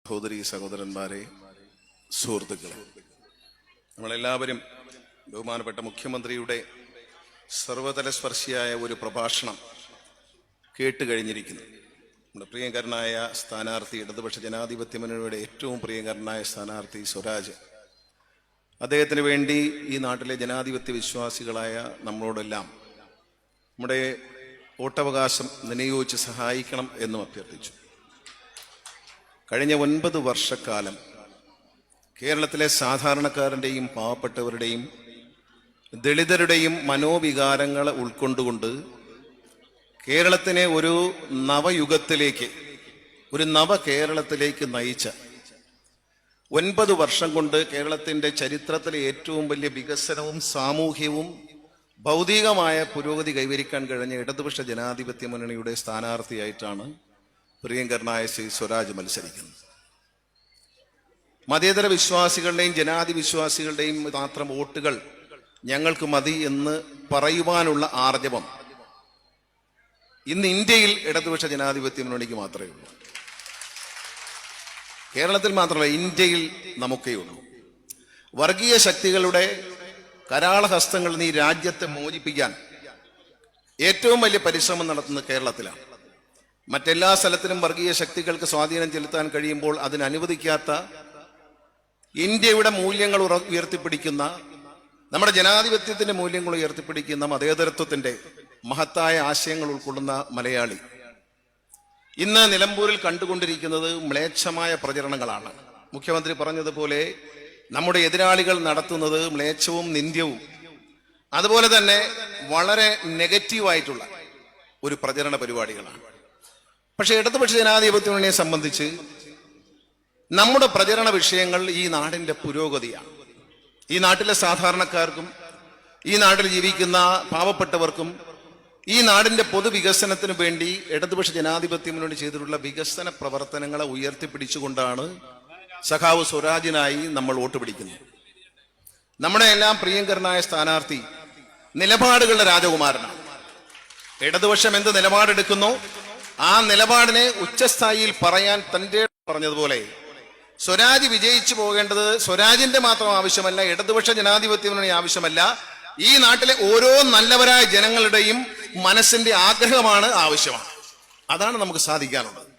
സഹോദരി സഹോദരന്മാരെ, സുഹൃത്തുക്കളെ, നമ്മളെല്ലാവരും ബഹുമാനപ്പെട്ട മുഖ്യമന്ത്രിയുടെ സർവതല സ്പർശിയായ ഒരു പ്രഭാഷണം കേട്ടുകഴിഞ്ഞിരിക്കുന്നു. നമ്മുടെ പ്രിയങ്കരനായ സ്ഥാനാർത്ഥി, ഇടതുപക്ഷ ജനാധിപത്യ മുന്നണിയുടെ ഏറ്റവും പ്രിയങ്കരനായ സ്ഥാനാർത്ഥി സ്വരാജ്, അദ്ദേഹത്തിന് വേണ്ടി ഈ നാട്ടിലെ ജനാധിപത്യ വിശ്വാസികളായ നമ്മളോടെല്ലാം നമ്മുടെ വോട്ടവകാശം വിനിയോഗിച്ച് സഹായിക്കണം എന്നും അഭ്യർത്ഥിച്ചു. കഴിഞ്ഞ 9 വർഷക്കാലം കേരളത്തിലെ സാധാരണക്കാരൻ്റെയും പാവപ്പെട്ടവരുടെയും ദളിതരുടെയും മനോവികാരങ്ങളെ ഉൾക്കൊണ്ടുകൊണ്ട് കേരളത്തിനെ ഒരു നവയുഗത്തിലേക്ക്, ഒരു നവകേരളത്തിലേക്ക് നയിച്ച 9 വർഷം കൊണ്ട് കേരളത്തിൻ്റെ ചരിത്രത്തിലെ ഏറ്റവും വലിയ വികസനവും സാമൂഹ്യവും ഭൗതികമായ പുരോഗതി കൈവരിക്കാൻ കഴിഞ്ഞ ഇടതുപക്ഷ ജനാധിപത്യ മുന്നണിയുടെ സ്ഥാനാർത്ഥിയായിട്ടാണ് പ്രിയങ്കരനായ ശ്രീ സ്വരാജ് മത്സരിക്കുന്നത്. മതേതര വിശ്വാസികളുടെയും ജനാധിപത്യവിശ്വാസികളുടെയും മാത്രം വോട്ടുകൾ ഞങ്ങൾക്ക് മതി എന്ന് പറയുവാനുള്ള ആർജവം ഇന്ന് ഇന്ത്യയിൽ ഇടതുപക്ഷ ജനാധിപത്യ മുന്നണിക്ക് മാത്രമേ ഉള്ളൂ. കേരളത്തിൽ മാത്രമല്ല, ഇന്ത്യയിൽ നമുക്കേ ഉള്ളൂ. വർഗീയ ശക്തികളുടെ കരാളഹസ്തങ്ങളിൽ നിന്ന് ഈ രാജ്യത്തെ മോചിപ്പിക്കാൻ ഏറ്റവും വലിയ പരിശ്രമം നടത്തുന്നത് കേരളത്തിലാണ്. മറ്റെല്ലാ സ്ഥലത്തിലും വർഗീയ ശക്തികൾക്ക് സ്വാധീനം ചെലുത്താൻ കഴിയുമ്പോൾ അതിനനുവദിക്കാത്ത ഇന്ത്യയുടെ മൂല്യങ്ങൾ ഉയർത്തിപ്പിടിക്കുന്ന, നമ്മുടെ ജനാധിപത്യത്തിന്റെ മൂല്യങ്ങൾ ഉയർത്തിപ്പിടിക്കുന്ന, മതേതരത്വത്തിന്റെ മഹത്തായ ആശയങ്ങൾ ഉൾക്കൊള്ളുന്ന മലയാളി ഇന്ന് നിലമ്പൂരിൽ കണ്ടുകൊണ്ടിരിക്കുന്നത് മ്ലേച്ഛമായ പ്രചരണങ്ങളാണ്. മുഖ്യമന്ത്രി പറഞ്ഞതുപോലെ നമ്മുടെ എതിരാളികൾ നടത്തുന്നത് മ്ലേച്ഛവും നിന്ദ്യവും അതുപോലെ തന്നെ വളരെ നെഗറ്റീവായിട്ടുള്ള ഒരു പ്രചരണ പരിപാടികളാണ്. പക്ഷെ ഇടതുപക്ഷ ജനാധിപത്യ മുന്നണിയെ സംബന്ധിച്ച് നമ്മുടെ പ്രചരണ വിഷയങ്ങൾ ഈ നാടിന്റെ പുരോഗതിയാണ്. ഈ നാട്ടിലെ സാധാരണക്കാർക്കും ഈ നാട്ടിൽ ജീവിക്കുന്ന പാവപ്പെട്ടവർക്കും ഈ നാടിന്റെ പൊതുവികസനത്തിനു വേണ്ടി ഇടതുപക്ഷ ജനാധിപത്യ മുന്നണി ചെയ്തിട്ടുള്ള വികസന പ്രവർത്തനങ്ങളെ ഉയർത്തിപ്പിടിച്ചുകൊണ്ടാണ് സഖാവ് സ്വരാജിനായി നമ്മൾ വോട്ട് പിടിക്കുന്നത്. നമ്മുടെ എല്ലാം പ്രിയങ്കരനായ സ്ഥാനാർത്ഥി നിലപാടുകളുടെ രാജകുമാരനാണ്. ഇടതുപക്ഷം എന്ത് നിലപാടെടുക്കുന്നു ആ നിലപാടിനെ ഉച്ചസ്ഥായിയിൽ പറയാൻ തന്റെ പറഞ്ഞതുപോലെ സ്വരാജ് വിജയിച്ചു പോകേണ്ടത് സ്വരാജിന്റെ മാത്രം ആവശ്യമല്ല, ഇടതുപക്ഷ ജനാധിപത്യ മുന്നണി ആവശ്യമല്ല, ഈ നാട്ടിലെ ഓരോ നല്ലവരായ ജനങ്ങളുടെയും മനസ്സിന്റെ ആഗ്രഹമാണ്, ആവശ്യമാണ്. അതാണ് നമുക്ക് സാധിക്കാനുള്ളത്.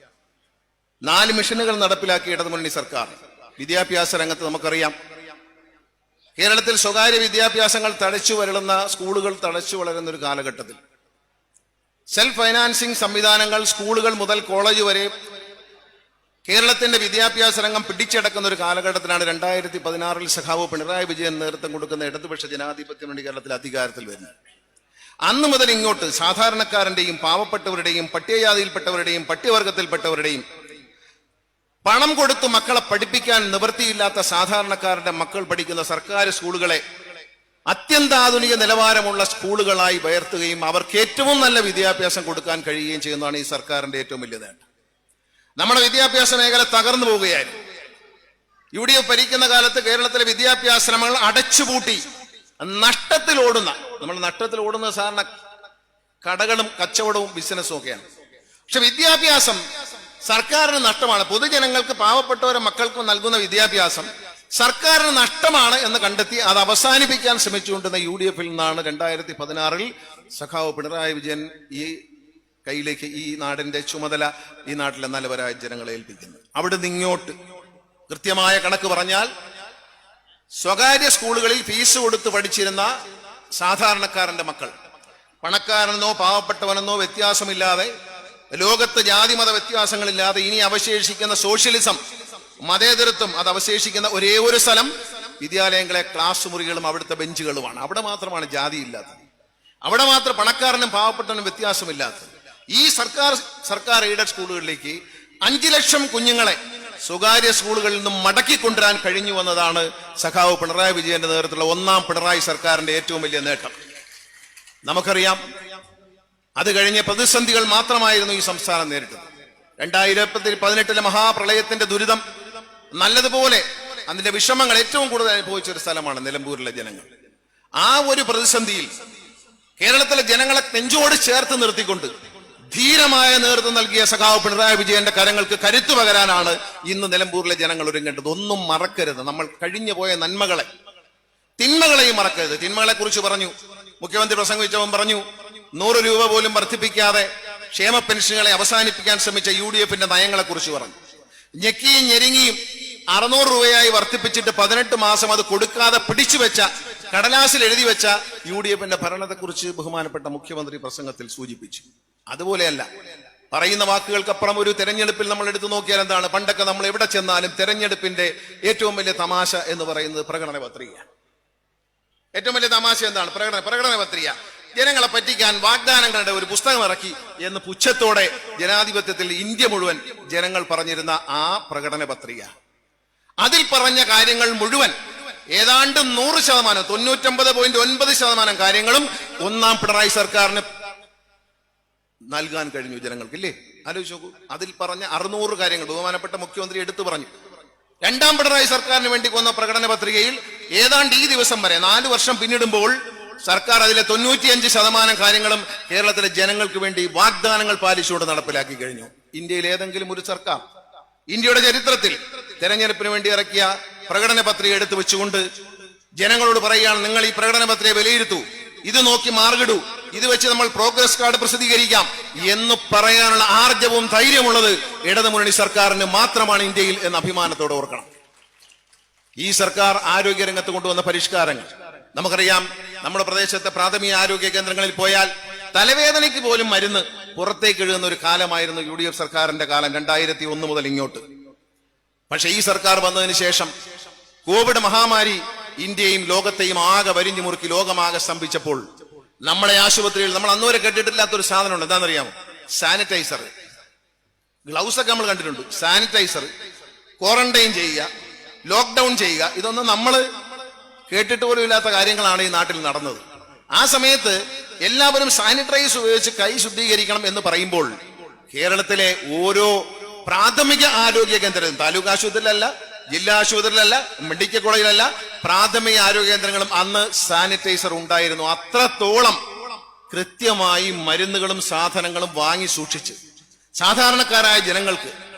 4 മിഷനുകൾ നടപ്പിലാക്കിയ ഇടതുമുന്നണി സർക്കാർ. വിദ്യാഭ്യാസ രംഗത്ത് നമുക്കറിയാം, കേരളത്തിൽ സ്വകാര്യ വിദ്യാഭ്യാസങ്ങൾ തഴച്ചു വരളുന്ന, സ്കൂളുകൾ തഴച്ചു വളരുന്ന ഒരു കാലഘട്ടത്തിൽ സെൽഫ് ഫൈനാൻസിങ് സംവിധാനങ്ങൾ സ്കൂളുകൾ മുതൽ കോളേജ് വരെ കേരളത്തിന്റെ വിദ്യാഭ്യാസ രംഗം പിടിച്ചടക്കുന്ന ഒരു കാലഘട്ടത്തിലാണ് 2016 സഖാവ് പിണറായി വിജയൻ നേതൃത്വം കൊടുക്കുന്ന ഇടതുപക്ഷ ജനാധിപത്യ മുന്നണി കേരളത്തിൽ അധികാരത്തിൽ വരുന്നത്. അന്ന് മുതൽ ഇങ്ങോട്ട് സാധാരണക്കാരന്റെയും പാവപ്പെട്ടവരുടെയും പട്ടികജാതിയിൽപ്പെട്ടവരുടെയും പട്ടികവർഗത്തിൽപ്പെട്ടവരുടെയും പണം കൊടുത്ത് മക്കളെ പഠിപ്പിക്കാൻ നിവൃത്തിയില്ലാത്ത സാധാരണക്കാരുടെ മക്കൾ പഠിക്കുന്ന സർക്കാർ സ്കൂളുകളെ അത്യന്താധുനിക നിലവാരമുള്ള സ്കൂളുകളായി ഉയർത്തുകയും അവർക്ക് ഏറ്റവും നല്ല വിദ്യാഭ്യാസം കൊടുക്കാൻ കഴിയുകയും ചെയ്യുന്നതാണ് ഈ സർക്കാരിന്റെ ഏറ്റവും വലിയ നേട്ടം. നമ്മുടെ വിദ്യാഭ്യാസ മേഖല തകർന്നു പോവുകയായിരുന്നു. UDF ഭരിക്കുന്ന കാലത്ത് കേരളത്തിലെ വിദ്യാഭ്യാസ ശ്രമങ്ങൾ അടച്ചുപൂട്ടി നഷ്ടത്തിൽ ഓടുന്ന, നമ്മൾ നഷ്ടത്തിൽ ഓടുന്ന സാധാരണ കടകളും കച്ചവടവും ബിസിനസ്സും ഒക്കെയാണ്. പക്ഷെ വിദ്യാഭ്യാസം സർക്കാരിന് നഷ്ടമാണ്. പൊതുജനങ്ങൾക്ക്, പാവപ്പെട്ടവരെ മക്കൾക്ക് നൽകുന്ന വിദ്യാഭ്യാസം സർക്കാരിന് നഷ്ടമാണ് എന്ന് കണ്ടെത്തി അത് അവസാനിപ്പിക്കാൻ ശ്രമിച്ചുകൊണ്ടിരുന്ന UDF നിന്നാണ് 2016 സഖാവ് പിണറായി വിജയൻ ഈ കയ്യിലേക്ക് ഈ നാടിന്റെ ചുമതല ഈ നാട്ടിലെ നല്ലവരായ ജനങ്ങളെ ഏൽപ്പിക്കുന്നത്. അവിടെ നിന്ന് ഇങ്ങോട്ട് കൃത്യമായ കണക്ക് പറഞ്ഞാൽ സ്വകാര്യ സ്കൂളുകളിൽ ഫീസ് കൊടുത്ത് പഠിച്ചിരുന്ന സാധാരണക്കാരന്റെ മക്കൾ, പണക്കാരനെന്നോ പാവപ്പെട്ടവനെന്നോ വ്യത്യാസമില്ലാതെ, ലോകത്ത് ജാതിമത വ്യത്യാസങ്ങളില്ലാതെ ഇനി അവശേഷിക്കുന്ന സോഷ്യലിസം, മതേതരത്വം അത് അവശേഷിക്കുന്ന ഒരേ ഒരു സ്ഥലം വിദ്യാലയങ്ങളെ ക്ലാസ് മുറികളും അവിടുത്തെ ബെഞ്ചുകളുമാണ്. അവിടെ മാത്രമാണ് ജാതി ഇല്ലാത്തത്, അവിടെ മാത്രം പണക്കാരനും പാവപ്പെട്ടവനും വ്യത്യാസമില്ലാത്തത്. ഈ സർക്കാർ എയ്ഡഡ് സ്കൂളുകളിലേക്ക് 5 ലക്ഷം കുഞ്ഞുങ്ങളെ സ്വകാര്യ സ്കൂളുകളിൽ നിന്നും മടക്കിക്കൊണ്ടുവരാൻ കഴിഞ്ഞു വന്നതാണ് സഖാവ് പിണറായി വിജയന്റെ നേതൃത്വത്തിലുള്ള 1ാം പിണറായി സർക്കാരിന്റെ ഏറ്റവും വലിയ നേട്ടം. നമുക്കറിയാം, അത് കഴിഞ്ഞ പ്രതിസന്ധികൾ മാത്രമായിരുന്നു ഈ സംസ്ഥാനം നേരിട്ടത്. 2018 മഹാപ്രളയത്തിന്റെ ദുരിതം നല്ലതുപോലെ അതിന്റെ വിഷമങ്ങൾ ഏറ്റവും കൂടുതൽ അനുഭവിച്ച ഒരു സ്ഥലമാണ് നിലമ്പൂരിലെ ജനങ്ങൾ. ആ ഒരു പ്രതിസന്ധിയിൽ കേരളത്തിലെ ജനങ്ങളെ നെഞ്ചോട് ചേർത്ത് നിർത്തിക്കൊണ്ട് ധീരമായ നേതൃത്വം നൽകിയ സഖാവ് പിണറായി വിജയന്റെ കരങ്ങൾക്ക് കരുത്തു പകരാനാണ് ഇന്ന് നിലമ്പൂരിലെ ജനങ്ങൾ ഒരുങ്ങേണ്ടത്. ഒന്നും മറക്കരുത്. നമ്മൾ കഴിഞ്ഞു പോയ നന്മകളെ, തിന്മകളെയും മറക്കരുത്. തിന്മകളെ കുറിച്ച് പറഞ്ഞു, മുഖ്യമന്ത്രി പ്രസംഗിച്ചവൻ പറഞ്ഞു 100 രൂപ പോലും വർദ്ധിപ്പിക്കാതെ ക്ഷേമ പെൻഷനുകളെ അവസാനിപ്പിക്കാൻ ശ്രമിച്ച UDF നയങ്ങളെ കുറിച്ച് പറഞ്ഞു. ഞെക്കിയും ഞെരുങ്ങിയും 600 രൂപയായി വർദ്ധിപ്പിച്ചിട്ട് 18 മാസം അത് കൊടുക്കാതെ പിടിച്ചു വെച്ച, കടലാസിൽ എഴുതി വെച്ച UDF ഭരണത്തെക്കുറിച്ച് ബഹുമാനപ്പെട്ട മുഖ്യമന്ത്രി പ്രസംഗത്തിൽ സൂചിപ്പിച്ചു. അതുപോലെയല്ല, പറയുന്ന വാക്കുകൾക്കപ്പുറം ഒരു തെരഞ്ഞെടുപ്പിൽ നമ്മൾ എടുത്തു നോക്കിയാൽ എന്താണ്? പണ്ടൊക്കെ നമ്മൾ എവിടെ ചെന്നാലും തെരഞ്ഞെടുപ്പിന്റെ ഏറ്റവും വലിയ തമാശ എന്ന് പറയുന്നത് പ്രകടന പത്രിക. ഏറ്റവും വലിയ തമാശ എന്താണ്? പ്രകടന പത്രിക. ജനങ്ങളെ പറ്റിക്കാൻ വാഗ്ദാനങ്ങളുടെ ഒരു പുസ്തകം ഇറക്കി എന്ന് പുച്ഛത്തോടെ ജനാധിപത്യത്തിൽ ഇന്ത്യ മുഴുവൻ ജനങ്ങൾ പറഞ്ഞിരുന്ന ആ പ്രകടന പത്രിക, അതിൽ പറഞ്ഞ കാര്യങ്ങൾ മുഴുവൻ ഏതാണ്ട് 100%, 99.9% കാര്യങ്ങളും ഒന്നാം പിണറായി സർക്കാരിന് നൽകാൻ കഴിഞ്ഞു ജനങ്ങൾക്ക്. ഇല്ലേ? ആലോചിച്ച് നോക്കൂ. അതിൽ പറഞ്ഞ 600 കാര്യങ്ങൾ ബഹുമാനപ്പെട്ട മുഖ്യമന്ത്രി എടുത്തു പറഞ്ഞു. രണ്ടാം പിണറായി സർക്കാരിന് വേണ്ടി കൊന്ന പ്രകടന പത്രികയിൽ ഏതാണ്ട് ഈ ദിവസം വരെ 4 വർഷം പിന്നിടുമ്പോൾ സർക്കാർ അതിലെ 95% കാര്യങ്ങളും കേരളത്തിലെ ജനങ്ങൾക്ക് വേണ്ടി വാഗ്ദാനങ്ങൾ പാലിച്ചുകൊണ്ട് നടപ്പിലാക്കി കഴിഞ്ഞു. ഇന്ത്യയിൽ ഏതെങ്കിലും ഒരു സർക്കാർ ഇന്ത്യയുടെ ചരിത്രത്തിൽ തെരഞ്ഞെടുപ്പിന് വേണ്ടി ഇറക്കിയ പ്രകടന പത്രിക എടുത്തു വെച്ചുകൊണ്ട് ജനങ്ങളോട് പറയുകയാണ്, നിങ്ങൾ ഈ പ്രകടന പത്രിക വിലയിരുത്തൂ, ഇത് നോക്കി മാർക്കിടൂ, ഇത് വെച്ച് നമ്മൾ പ്രോഗ്രസ് കാർഡ് പ്രസിദ്ധീകരിക്കാം എന്ന് പറയാനുള്ള ആർജവും ധൈര്യമുള്ളത് ഇടതുമുന്നണി സർക്കാരിന് മാത്രമാണ് ഇന്ത്യയിൽ എന്ന് അഭിമാനത്തോടെ ഓർക്കണം. ഈ സർക്കാർ ആരോഗ്യരംഗത്ത് കൊണ്ടുവന്ന പരിഷ്കാരങ്ങൾ നമുക്കറിയാം. നമ്മുടെ പ്രദേശത്തെ പ്രാഥമിക ആരോഗ്യ കേന്ദ്രങ്ങളിൽ പോയാൽ തലവേദനയ്ക്ക് പോലും മരുന്ന് പുറത്തേക്ക് എഴുതുന്ന ഒരു കാലമായിരുന്നു UDF സർക്കാരിന്റെ കാലം, 2001 മുതൽ ഇങ്ങോട്ട്. പക്ഷെ ഈ സർക്കാർ വന്നതിന് ശേഷം കോവിഡ് മഹാമാരി ഇന്ത്യയും ലോകത്തെയും ആകെ വരിഞ്ഞു മുറുക്കി ലോകമാകെ സ്തംഭിച്ചപ്പോൾ നമ്മളെ ആശുപത്രിയിൽ നമ്മൾ അന്നുവരെ കേട്ടിട്ടില്ലാത്തൊരു സാധനമുണ്ട്. എന്താണെന്നറിയാമോ? സാനിറ്റൈസർ. ഗ്ലൗസ് ഒക്കെ നമ്മൾ കണ്ടിട്ടുണ്ട്. സാനിറ്റൈസർ, ക്വാറന്റൈൻ ചെയ്യുക, ലോക്ക്ഡൌൺ ചെയ്യുക, ഇതൊന്നും നമ്മൾ കേട്ടിട്ട് പോലും ഇല്ലാത്ത കാര്യങ്ങളാണ് ഈ നാട്ടിൽ നടന്നത്. ആ സമയത്ത് എല്ലാവരും സാനിറ്റൈസ് ഉപയോഗിച്ച് കൈ ശുദ്ധീകരിക്കണം എന്ന് പറയുമ്പോൾ കേരളത്തിലെ ഓരോ പ്രാഥമിക ആരോഗ്യ കേന്ദ്രത്തിലും, താലൂക്ക് ആശുപത്രിയിലല്ല, ജില്ലാ ആശുപത്രിയിലല്ല, മെഡിക്കൽ കോളേജിലല്ല, പ്രാഥമിക ആരോഗ്യ കേന്ദ്രങ്ങളും അന്ന് സാനിറ്റൈസർ ഉണ്ടായിരുന്നു. അത്രത്തോളം കൃത്യമായി മരുന്നുകളും സാധനങ്ങളും വാങ്ങി സൂക്ഷിച്ച് സാധാരണക്കാരായ ജനങ്ങൾക്ക്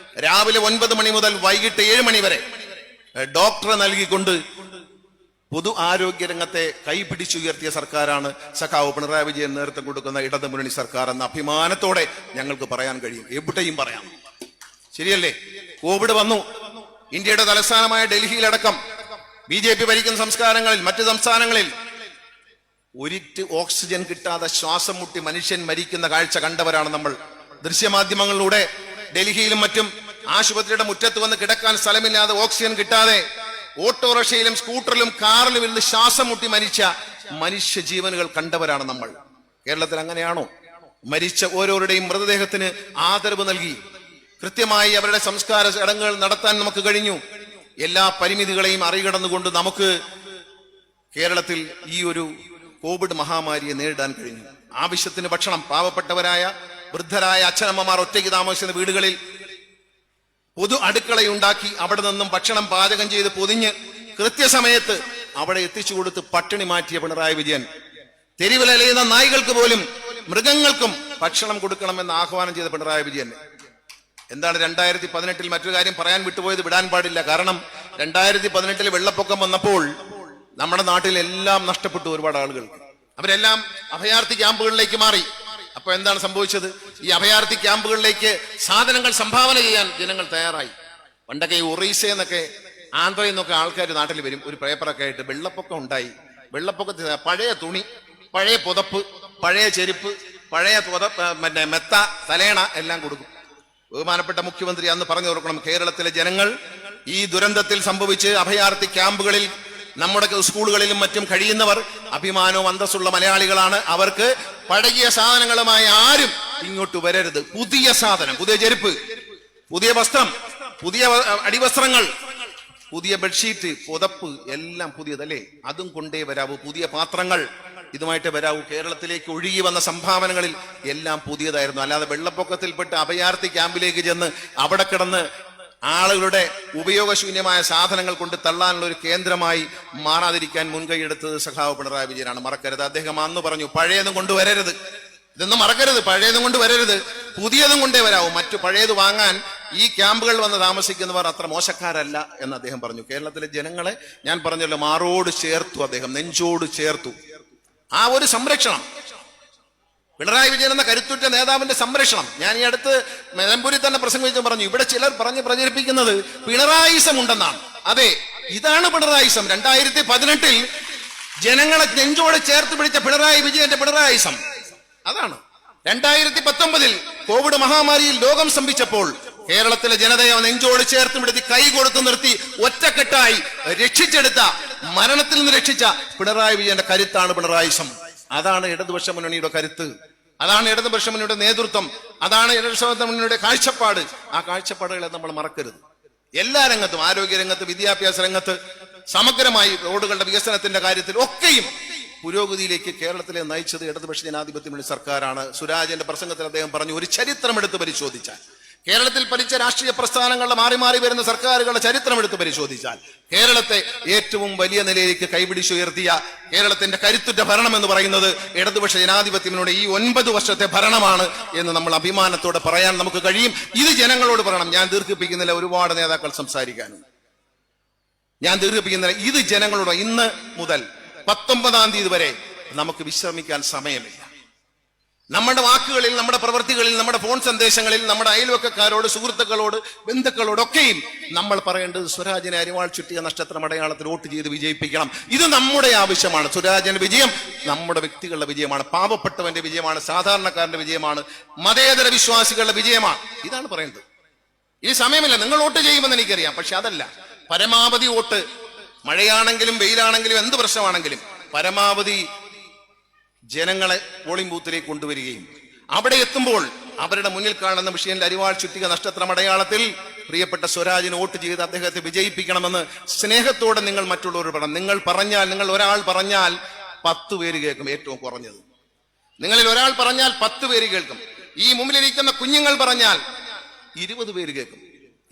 രാവിലെ 9 മണി മുതൽ വൈകിട്ട് 7 മണി വരെ ഡോക്ടറെ നൽകിക്കൊണ്ട് പൊതു ആരോഗ്യ രംഗത്തെ കൈപിടിച്ചുയർത്തിയ സർക്കാരാണ് സഖാവ് പിണറായി വിജയൻ നേതൃത്വം കൊടുക്കുന്ന ഇടതുമുന്നണി സർക്കാർ എന്ന അഭിമാനത്തോടെ ഞങ്ങൾക്ക് പറയാൻ കഴിയും. എവിടെയും പറയാം. ശരിയല്ലേ? കോവിഡ് വന്നു. ഇന്ത്യയുടെ തലസ്ഥാനമായ ഡൽഹിയിലടക്കം BJP ഭരിക്കുന്ന സംസ്കാരങ്ങളിൽ, മറ്റു സംസ്ഥാനങ്ങളിൽ ഒരിറ്റ് ഓക്സിജൻ കിട്ടാതെ ശ്വാസം മുട്ടി മനുഷ്യൻ മരിക്കുന്ന കാഴ്ച കണ്ടവരാണ് നമ്മൾ. ദൃശ്യമാധ്യമങ്ങളിലൂടെ ഡൽഹിയിലും മറ്റും ആശുപത്രിയുടെ മുറ്റത്ത് വന്ന് കിടക്കാൻ സ്ഥലമില്ലാതെ ഓക്സിജൻ കിട്ടാതെ ഓട്ടോറിക്ഷയിലും സ്കൂട്ടറിലും കാറിലും ഇരുന്ന് ശ്വാസം മുട്ടി മരിച്ച മനുഷ്യ ജീവനുകൾ കണ്ടവരാണ് നമ്മൾ. കേരളത്തിൽ അങ്ങനെയാണോ? മരിച്ച ഓരോരുടെയും മൃതദേഹത്തിന് ആദരവ് നൽകി കൃത്യമായി അവരുടെ സംസ്കാര ചടങ്ങുകൾ നടത്താൻ നമുക്ക് കഴിഞ്ഞു. എല്ലാ പരിമിതികളെയും മറികടന്നുകൊണ്ട് നമുക്ക് കേരളത്തിൽ ഈ ഒരു കോവിഡ് മഹാമാരിയെ നേരിടാൻ കഴിഞ്ഞു. ആവശ്യത്തിന് ഭക്ഷണം, പാവപ്പെട്ടവരായ വൃദ്ധരായ അച്ഛനമ്മമാർ ഒറ്റയ്ക്ക് താമസിക്കുന്ന വീടുകളിൽ പൊതു അടുക്കളയുണ്ടാക്കി അവിടെ നിന്നും ഭക്ഷണം പാചകം ചെയ്ത് പൊതിഞ്ഞ് കൃത്യസമയത്ത് അവിടെ എത്തിച്ചു കൊടുത്ത് പട്ടിണി മാറ്റിയ പിണറായി വിജയൻ തെരുവിലലയുന്ന നായ്കൾക്ക് പോലും, മൃഗങ്ങൾക്കും ഭക്ഷണം കൊടുക്കണമെന്ന് ആഹ്വാനം ചെയ്ത പിണറായി വിജയൻ. എന്താണ് 2018 മറ്റൊരു കാര്യം പറയാൻ വിട്ടുപോയത്, വിടാൻ പാടില്ല. കാരണം 2018 വെള്ളപ്പൊക്കം വന്നപ്പോൾ നമ്മുടെ നാട്ടിൽ എല്ലാം നഷ്ടപ്പെട്ടു. ഒരുപാട് ആളുകൾക്ക് അവരെല്ലാം അഭയാർത്ഥി ക്യാമ്പുകളിലേക്ക് മാറി. അപ്പൊ എന്താണ് സംഭവിച്ചത്? ഈ അഭയാർത്ഥി ക്യാമ്പുകളിലേക്ക് സാധനങ്ങൾ സംഭാവന ചെയ്യാൻ ജനങ്ങൾ തയ്യാറായി. പണ്ടൊക്കെ ഈ ഒറീസയെന്നൊക്കെ ആന്ധ്രയിൽ നിന്നൊക്കെ ആൾക്കാർ നാട്ടിൽ വരും ഒരു പേപ്പറൊക്കെ ആയിട്ട്. വെള്ളപ്പൊക്കം ഉണ്ടായി. വെള്ളപ്പൊക്കത്തിൽ പഴയ തുണി, പഴയ പുതപ്പ്, പഴയ ചെരുപ്പ്, പഴയ മെത്ത, തലേണ എല്ലാം കൊടുക്കും. ബഹുമാനപ്പെട്ട മുഖ്യമന്ത്രി അന്ന് പറഞ്ഞു കൊടുക്കണം, കേരളത്തിലെ ജനങ്ങൾ ഈ ദുരന്തത്തിൽ സംഭവിച്ച് അഭയാർത്ഥി ക്യാമ്പുകളിൽ നമ്മുടെ സ്കൂളുകളിലും മറ്റും കഴിയുന്നവർ അഭിമാനവും അന്തസ്സുള്ള മലയാളികളാണ്. അവർക്ക് പഴകിയ സാധനങ്ങളുമായി ആരും ഇങ്ങോട്ട് വരരുത്. പുതിയ സാധനം, പുതിയ ചെരുപ്പ്, പുതിയ വസ്ത്രം, പുതിയ അടിവസ്ത്രങ്ങൾ, പുതിയ ബെഡ്ഷീറ്റ്, പുതപ്പ് എല്ലാം പുതിയതല്ലേ, അതും കൊണ്ടേ വരാവൂ. പുതിയ പാത്രങ്ങൾ ഇതുമായിട്ട് വരാവൂ. കേരളത്തിലേക്ക് ഒഴുകി വന്ന സംഭാവനകളിൽ എല്ലാം പുതിയതായിരുന്നു. അല്ലാതെ വെള്ളപ്പൊക്കത്തിൽപ്പെട്ട് അഭയാർത്ഥി ക്യാമ്പിലേക്ക് ചെന്ന് അവിടെ കിടന്ന് ആളുകളുടെ ഉപയോഗശൂന്യമായ സാധനങ്ങൾ കൊണ്ട് തള്ളാനുള്ള ഒരു കേന്ദ്രമായി മാറാതിരിക്കാൻ മുൻകൈയെടുത്തത് സഖാവ് പിണറായി വിജയനാണ്. മറക്കരുത്. അദ്ദേഹം അന്ന് പറഞ്ഞു, പഴയൊന്നും കൊണ്ടുവരരുത്, ഇതൊന്നും മറക്കരുത്. പഴയതും കൊണ്ട് വരരുത്, പുതിയതും കൊണ്ടേ വരാവൂ. മറ്റു പഴയത് വാങ്ങാൻ ഈ ക്യാമ്പുകൾ വന്ന് താമസിക്കുന്നവർ അത്ര മോശക്കാരല്ല എന്ന് അദ്ദേഹം പറഞ്ഞു. കേരളത്തിലെ ജനങ്ങളെ ഞാൻ പറഞ്ഞല്ലോ മാറോട് ചേർത്തു, അദ്ദേഹം നെഞ്ചോട് ചേർത്തു. ആ ഒരു സംരക്ഷണം, പിണറായി വിജയൻ എന്ന കരുത്തുറ്റ നേതാവിന്റെ സംരക്ഷണം. ഞാൻ ഈ അടുത്ത് നിലമ്പൂരിൽ തന്നെ പ്രസംഗിച്ച് പറഞ്ഞു, ഇവിടെ ചിലർ പറഞ്ഞ് പ്രചരിപ്പിക്കുന്നത് പിണറായിസം ഉണ്ടെന്നാണ്. അതെ, ഇതാണ് പിണറായിസം. 2018 ജനങ്ങളെ നെഞ്ചോട് ചേർത്ത് പിടിച്ച പിണറായി വിജയന്റെ പിണറായിസം അതാണ്. 2019 കോവിഡ് മഹാമാരിയിൽ ലോകം സ്തംഭിച്ചപ്പോൾ കേരളത്തിലെ ജനതയെ നെഞ്ചോട് ചേർത്ത് പിടിച്ച് കൈ കൊടുത്തു നിർത്തി ഒറ്റക്കെട്ടായി രക്ഷിച്ചെടുത്ത, മരണത്തിൽ നിന്ന് രക്ഷിച്ച പിണറായി വിജയന്റെ കരുത്താണ് പിണറായിസം. അതാണ് ഇടതുപക്ഷ മുന്നണിയുടെ കരുത്ത്, അതാണ് ഇടതുപക്ഷ മുന്നണിയുടെ നേതൃത്വം, അതാണ് ഇടതുപക്ഷ മുന്നണിയുടെ കാഴ്ചപ്പാട്. ആ കാഴ്ചപ്പാടുകളെ നമ്മൾ മറക്കരുത്. എല്ലാ രംഗത്തും, ആരോഗ്യ രംഗത്ത്, വിദ്യാഭ്യാസ രംഗത്ത്, സമഗ്രമായി റോഡുകളുടെ വികസനത്തിന്റെ കാര്യത്തിൽ ഒക്കെയും പുരോഗതിയിലേക്ക് കേരളത്തിലെ നയിച്ചത് ഇടതുപക്ഷ ജനാധിപത്യ മുന്നണി സർക്കാരാണ്. സുരാജന്റെ പ്രസംഗത്തിൽ അദ്ദേഹം പറഞ്ഞു, ഒരു ചരിത്രം എടുത്ത് പരിശോധിച്ചാൽ, കേരളത്തിൽ ഭരിച്ച രാഷ്ട്രീയ പ്രസ്ഥാനങ്ങളുടെ മാറി മാറി വരുന്ന സർക്കാരുകളുടെ ചരിത്രം എടുത്ത് പരിശോധിച്ചാൽ കേരളത്തെ ഏറ്റവും വലിയ നിലയിലേക്ക് കൈപിടിച്ചുയർത്തിയ കേരളത്തിന്റെ കരുത്തുറ്റ ഭരണം എന്ന് പറയുന്നത് ഇടതുപക്ഷ ജനാധിപത്യ മുന്നണിയുടെ ഈ 9 വർഷത്തെ ഭരണമാണ് എന്ന് നമ്മൾ അഭിമാനത്തോടെ പറയാൻ നമുക്ക് കഴിയും. ഇത് ജനങ്ങളോട് പറയണം. ഞാൻ ദീർഘിപ്പിക്കുന്നില്ല, ഒരുപാട് നേതാക്കൾ സംസാരിക്കാനും ഞാൻ ദീർഘിപ്പിക്കുന്നില്ല. ഇത് ജനങ്ങളോട് ഇന്ന് മുതൽ 19-ാം തീയതി വരെ നമുക്ക് വിശ്രമിക്കാൻ സമയമില്ല. നമ്മുടെ വാക്കുകളിൽ, നമ്മുടെ പ്രവൃത്തികളിൽ, നമ്മുടെ ഫോൺ സന്ദേശങ്ങളിൽ, നമ്മുടെ അയൽവക്കക്കാരോട്, സുഹൃത്തുക്കളോട്, ബന്ധുക്കളോടൊക്കെയും നമ്മൾ പറയേണ്ടത് സ്വരാജിനെ അരിവാൾ ചുറ്റിയ നക്ഷത്രം അടയാളത്തിൽ വോട്ട് ചെയ്ത് വിജയിപ്പിക്കണം. ഇത് നമ്മുടെ ആവശ്യമാണ്. സ്വരാജിന്റെ വിജയം നമ്മുടെ വ്യക്തികളുടെ വിജയമാണ്, പാവപ്പെട്ടവന്റെ വിജയമാണ്, സാധാരണക്കാരന്റെ വിജയമാണ്, മതേതര വിശ്വാസികളുടെ വിജയമാണ്. ഇതാണ് പറയേണ്ടത്. ഇനി സമയമില്ല, നിങ്ങൾ വോട്ട് ചെയ്യുമെന്ന് എനിക്കറിയാം. പക്ഷെ അതല്ല, പരമാവധി വോട്ട്, മഴയാണെങ്കിലും വെയിലാണെങ്കിലും എന്ത് പ്രശ്നമാണെങ്കിലും പരമാവധി ജനങ്ങളെ പോളിംഗ് ബൂത്തിലേക്ക് കൊണ്ടുവരികയും അവിടെ എത്തുമ്പോൾ അവരുടെ മുന്നിൽ കാണുന്ന വിഷയത്തിൽ അരിവാൾ ചുറ്റിക നക്ഷത്രം അടയാളത്തിൽ പ്രിയപ്പെട്ട സ്വരാജിന് വോട്ട് ചെയ്ത് അദ്ദേഹത്തെ വിജയിപ്പിക്കണമെന്ന് സ്നേഹത്തോടെ നിങ്ങൾ മറ്റുള്ളവർ പറയണം. നിങ്ങൾ ഒരാൾ പറഞ്ഞാൽ 10 പേര് കേൾക്കും, ഏറ്റവും കുറഞ്ഞത്. നിങ്ങളിൽ ഒരാൾ പറഞ്ഞാൽ 10 പേര് കേൾക്കും. ഈ മുമ്പിലിരിക്കുന്ന കുഞ്ഞുങ്ങൾ പറഞ്ഞാൽ 20 പേര് കേൾക്കും,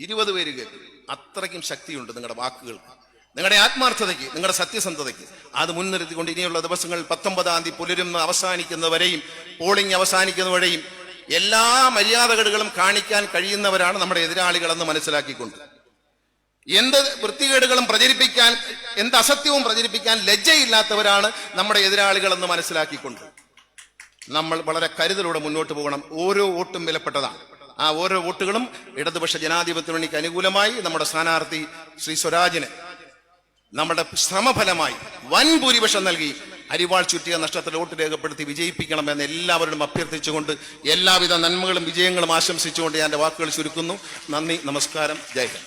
20 പേര് കേൾക്കും. അത്രയ്ക്കും ശക്തിയുണ്ട് നിങ്ങളുടെ വാക്കുകൾക്ക്, നിങ്ങളുടെ ആത്മാർത്ഥതയ്ക്ക്, നിങ്ങളുടെ സത്യസന്ധതയ്ക്ക്. അത് മുൻനിർത്തിക്കൊണ്ട് ഇനിയുള്ള ദിവസങ്ങൾ 19-ാം തീയതി പുലരുന്ന അവസാനിക്കുന്നവരെയും, പോളിംഗ് അവസാനിക്കുന്നവരെയും എല്ലാ മര്യാദകേടുകളും കാണിക്കാൻ കഴിയുന്നവരാണ് നമ്മുടെ എതിരാളികളെന്ന് മനസ്സിലാക്കിക്കൊണ്ട്, എന്ത് വൃത്തികേടുകളും പ്രചരിപ്പിക്കാൻ, എന്ത് അസത്യവും പ്രചരിപ്പിക്കാൻ ലജ്ജയില്ലാത്തവരാണ് നമ്മുടെ എതിരാളികളെന്ന് മനസ്സിലാക്കിക്കൊണ്ട് നമ്മൾ വളരെ കരുതലോടെ മുന്നോട്ട് പോകണം. ഓരോ വോട്ടും വിലപ്പെട്ടതാണ്. ആ ഓരോ വോട്ടുകളും ഇടതുപക്ഷ ജനാധിപത്യ മുന്നണിക്ക് അനുകൂലമായി നമ്മുടെ സ്ഥാനാർത്ഥി ശ്രീ സ്വരാജിന് നമ്മുടെ ശ്രമഫലമായി വൻ ഭൂരിപക്ഷം നൽകി അരിവാൾ ചുറ്റിയ നഷ്ടത്തിൽ വോട്ട് രേഖപ്പെടുത്തി വിജയിപ്പിക്കണമെന്ന് എല്ലാവരോടും അഭ്യർത്ഥിച്ചുകൊണ്ട് എല്ലാവിധ നന്മകളും വിജയങ്ങളും ആശംസിച്ചുകൊണ്ട് ഞാൻ എൻ്റെ വാക്കുകൾ ചുരുക്കുന്നു. നന്ദി, നമസ്കാരം, ജയ് ഹിന്ദ്.